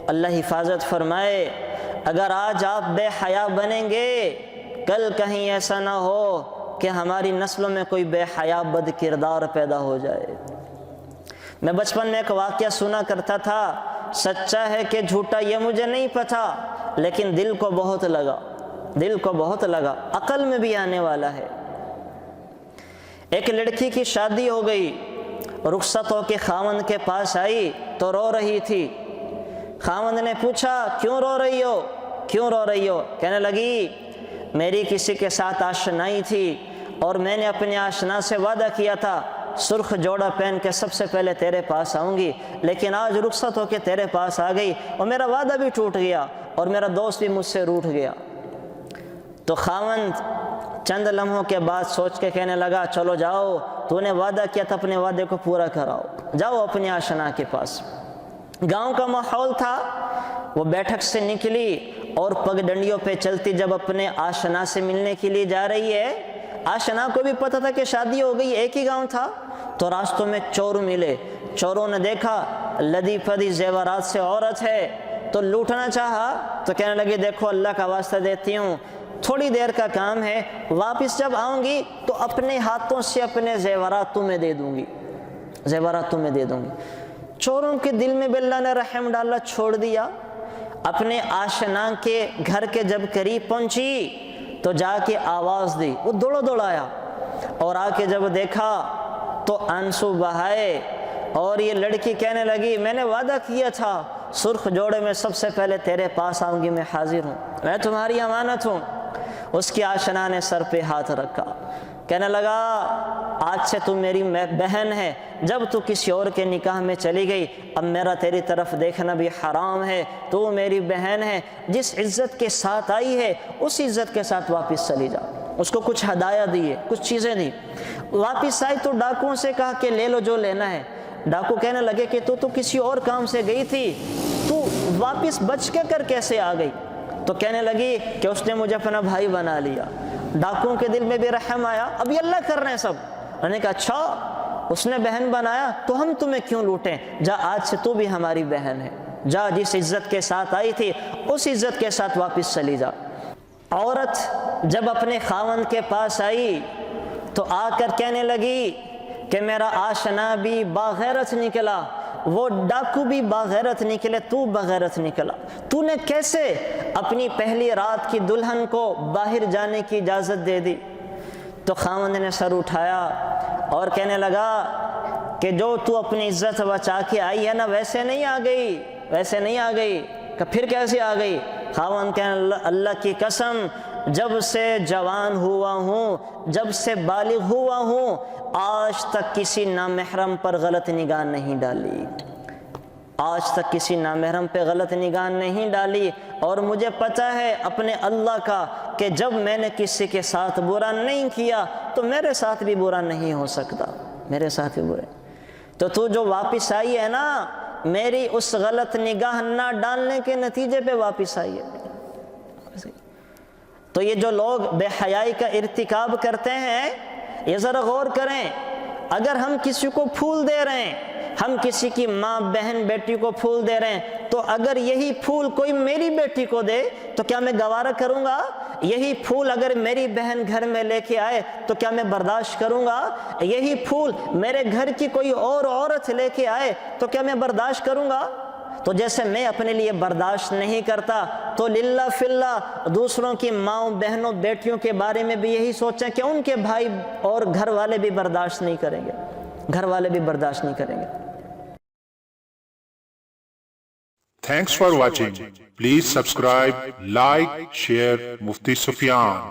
اللہ حفاظت فرمائے، اگر آج آپ بے حیا بنیں گے، کل کہیں ایسا نہ ہو کہ ہماری نسلوں میں کوئی بے حیا بد کردار پیدا ہو جائے۔ میں بچپن میں ایک واقعہ سنا کرتا تھا، سچا ہے کہ جھوٹا یہ مجھے نہیں پتا، لیکن دل کو بہت لگا، عقل میں بھی آنے والا ہے۔ ایک لڑکی کی شادی ہو گئی، رخصت ہو کے خاوند کے پاس آئی تو رو رہی تھی۔ خاوند نے پوچھا کیوں رو رہی ہو؟ کہنے لگی میری کسی کے ساتھ آشنائی تھی اور میں نے اپنے آشنا سے وعدہ کیا تھا سرخ جوڑا پہن کے سب سے پہلے تیرے پاس آؤں گی، لیکن آج رخصت ہو کے تیرے پاس آ گئی اور میرا وعدہ بھی ٹوٹ گیا اور میرا دوست بھی مجھ سے روٹھ گیا۔ تو خاوند چند لمحوں کے بعد سوچ کے کہنے لگا چلو جاؤ، تو نے وعدہ کیا تھا اپنے وعدے کو پورا کراؤ، جاؤ اپنے آشنا کے پاس۔ گاؤں کا ماحول تھا، وہ بیٹھک سے نکلی اور پگ ڈنڈیوں پہ چلتی جب اپنے آشنا سے ملنے کے لیے جا رہی ہے، آشنا کو بھی پتہ تھا کہ شادی ہو گئی، ایک ہی گاؤں تھا، تو راستوں میں چور ملے۔ چوروں نے دیکھا لدی پدی زیورات سے عورت ہے تو لوٹنا چاہا، تو کہنے لگے دیکھو اللہ کا واسطہ دیتی ہوں، تھوڑی دیر کا کام ہے، واپس جب آؤں گی تو اپنے ہاتھوں سے اپنے زیورات تمہیں دے دوں گی۔ چوروں کے دل میں بھی اللہ نے رحم ڈالا، چھوڑ دیا۔ اپنے آشنا کے گھر کے جب قریب پہنچی تو جا کے آواز دی، وہ دوڑ آیا اور آ کے جب دیکھا تو آنسو بہائے، اور یہ لڑکی کہنے لگی میں نے وعدہ کیا تھا سرخ جوڑے میں سب سے پہلے تیرے پاس آؤں گی، میں حاضر ہوں، میں تمہاری امانت ہوں۔ اس کی آشنا نے سر پہ ہاتھ رکھا، کہنے لگا آج سے تو میری بہن ہے، جب تو کسی اور کے نکاح میں چلی گئی اب میرا تیری طرف دیکھنا بھی حرام ہے، تو میری بہن ہے، جس عزت کے ساتھ آئی ہے اس عزت کے ساتھ واپس چلی جا۔ اس کو کچھ ہدایہ دیے، کچھ چیزیں دی، واپس آئی تو ڈاکوؤں سے کہا کہ لے لو جو لینا ہے۔ ڈاکو کہنے لگے کہ تو کسی اور کام سے گئی تھی، تو واپس بچ کے کر کیسے آ گئی؟ تو کہنے لگی کہ اس نے مجھے اپنا بھائی بنا لیا۔ ڈاکوؤں کے دل میں بھی رحم آیا، اب یہ اللہ کر رہے ہیں سب۔ انہوں نے کہا اچھا اس نے بہن بنایا تو ہم تمہیں کیوں لوٹیں، جا آج سے تو بھی ہماری بہن ہے، جا جس عزت کے ساتھ آئی تھی اس عزت کے ساتھ واپس چلی جا۔ عورت جب اپنے خاوند کے پاس آئی تو آ کر کہنے لگی کہ میرا آشنا بھی باغیرت نکلا، وہ ڈاکو بھی باغیرت نکلے، تو بغیرت نکلا، تو نے کیسے اپنی پہلی رات کی دلہن کو باہر جانے کی اجازت دے دی؟ تو خاوند نے سر اٹھایا اور کہنے لگا کہ جو تو اپنی عزت بچا کے آئی ہے نا ویسے نہیں آ گئی۔ کہ پھر کیسے آ گئی؟ خاوند کہنے اللہ کی قسم جب سے جوان ہوا ہوں، جب سے بالغ ہوا ہوں، آج تک کسی نامحرم پر غلط نگاہ نہیں ڈالی، اور مجھے پتہ ہے اپنے اللہ کا کہ جب میں نے کسی کے ساتھ برا نہیں کیا تو میرے ساتھ بھی برا نہیں ہو سکتا، میرے ساتھ بھی برا۔ تو جو واپس آئی ہے نا، میری اس غلط نگاہ نہ ڈالنے کے نتیجے پہ واپس آئی ہے۔ تو یہ جو لوگ بے حیائی کا ارتکاب کرتے ہیں، یہ ذرا غور کریں، اگر ہم کسی کو پھول دے رہے ہیں، ہم کسی کی ماں بہن بیٹی کو پھول دے رہے ہیں، تو اگر یہی پھول کوئی میری بیٹی کو دے تو کیا میں گوارا کروں گا؟ یہی پھول اگر میری بہن گھر میں لے کے آئے تو کیا میں برداشت کروں گا؟ یہی پھول میرے گھر کی کوئی اور عورت لے کے آئے تو کیا میں برداشت کروں گا؟ تو جیسے میں اپنے لیے برداشت نہیں کرتا تو للہ فی اللہ دوسروں کی ماؤں بہنوں بیٹیوں کے بارے میں بھی یہی سوچیں کہ ان کے بھائی اور گھر والے بھی برداشت نہیں کریں گے۔ Thanks for watching. Please subscribe, like, share Mufti Sufyan.